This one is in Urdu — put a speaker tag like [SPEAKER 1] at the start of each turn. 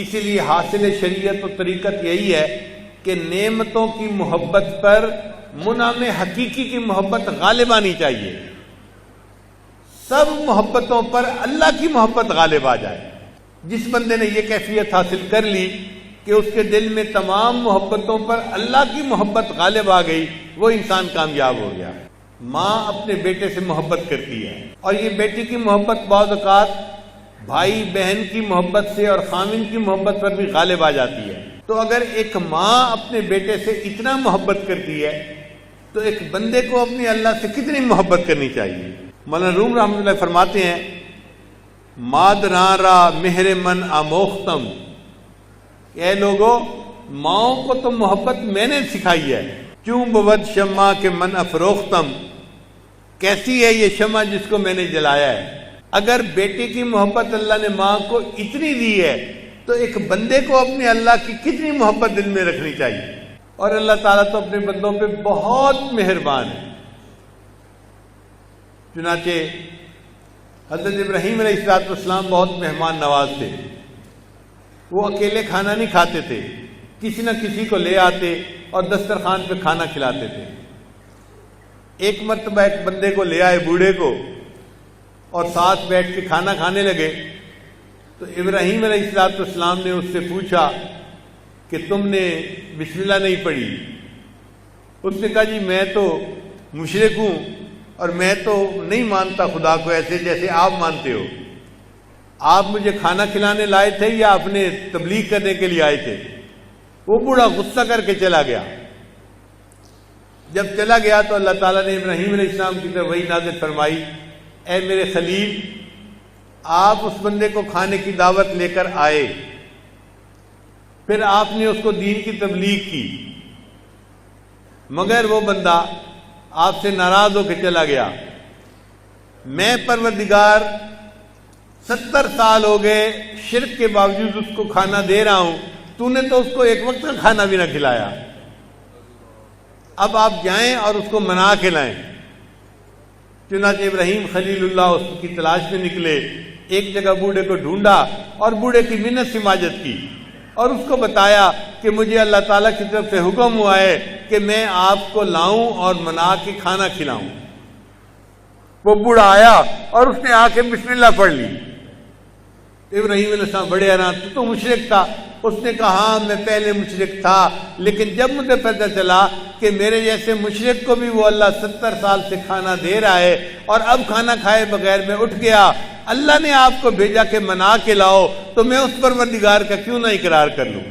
[SPEAKER 1] اسی لیے حاصل شریعت و طریقت یہی ہے کہ نعمتوں کی محبت پر منعم حقیقی کی محبت غالب آنی چاہیے، سب محبتوں پر اللہ کی محبت غالب آ جائے۔ جس بندے نے یہ کیفیت حاصل کر لی کہ اس کے دل میں تمام محبتوں پر اللہ کی محبت غالب آ گئی، وہ انسان کامیاب ہو گیا۔ ماں اپنے بیٹے سے محبت کرتی ہے، اور یہ بیٹی کی محبت بعض اوقات بھائی بہن کی محبت سے اور خامن کی محبت پر بھی غالب آ جاتی ہے۔ تو اگر ایک ماں اپنے بیٹے سے اتنا محبت کرتی ہے تو ایک بندے کو اپنی اللہ سے کتنی محبت کرنی چاہیے۔ مولانا روم رحمۃ اللہ فرماتے ہیں، مادرارا مہر من آموختم، اے لوگو ماؤں کو تو محبت میں نے سکھائی ہے، کیوں بود شمع کے من افروختم، کیسی ہے یہ شمع جس کو میں نے جلایا ہے۔ اگر بیٹے کی محبت اللہ نے ماں کو اتنی دی ہے تو ایک بندے کو اپنے اللہ کی کتنی محبت دل میں رکھنی چاہیے۔ اور اللہ تعالیٰ تو اپنے بندوں پہ بہت مہربان ہے۔ چنانچہ حضرت ابراہیم علیہ السلام بہت مہمان نواز تھے، وہ اکیلے کھانا نہیں کھاتے تھے، کسی نہ کسی کو لے آتے اور دسترخوان پہ کھانا کھلاتے تھے۔ ایک مرتبہ ایک بندے کو لے آئے، بوڑھے کو، اور ساتھ بیٹھ کے کھانا کھانے لگے تو ابراہیم علیہ السلام نے اس سے پوچھا کہ تم نے بسم اللہ نہیں پڑھی؟ اس نے کہا جی میں تو مشرک ہوں اور میں تو نہیں مانتا خدا کو ایسے جیسے آپ مانتے ہو، آپ مجھے کھانا کھلانے لائے تھے یا اپنے تبلیغ کرنے کے لیے آئے تھے؟ وہ بوڑھا غصہ کر کے چلا گیا۔ جب چلا گیا تو اللہ تعالیٰ نے ابراہیم علیہ السلام کی طرف وحی نازل فرمائی، اے میرے خلیل، آپ اس بندے کو کھانے کی دعوت لے کر آئے، پھر آپ نے اس کو دین کی تبلیغ کی، مگر وہ بندہ آپ سے ناراض ہو کے چلا گیا۔ میں پروردگار 70 سال ہو گئے شرک کے باوجود اس کو کھانا دے رہا ہوں، تو نے تو اس کو ایک وقت کا کھانا بھی نہ کھلایا، اب آپ جائیں اور اس کو منا کے لائیں۔ چنانچہ ابراہیم خلیل اللہ اس کی تلاش میں نکلے، ایک جگہ بوڑھے کو ڈھونڈا اور بوڑھے کی منت سماجت کی اور اس کو بتایا کہ مجھے اللہ تعالیٰ کی طرف سے حکم ہوا ہے کہ میں آپ کو لاؤں اور منا کے کھانا کھلاؤں۔ وہ بوڑھا آیا اور اس نے آ کے بسم اللہ پڑھ لی۔ ابراہیم علیہ السلام بڑے حیران، تو مشرک تھا؟ اس نے کہا ہاں میں پہلے مشرک تھا، لیکن جب مجھے پتہ چلا کہ میرے جیسے مشرک کو بھی وہ اللہ 70 سال سے کھانا دے رہا ہے اور اب کھانا کھائے بغیر میں اٹھ گیا، اللہ نے آپ کو بھیجا کہ منا کے لاؤ، تو میں اس پروردگار کا کیوں نہ اقرار کر لوں۔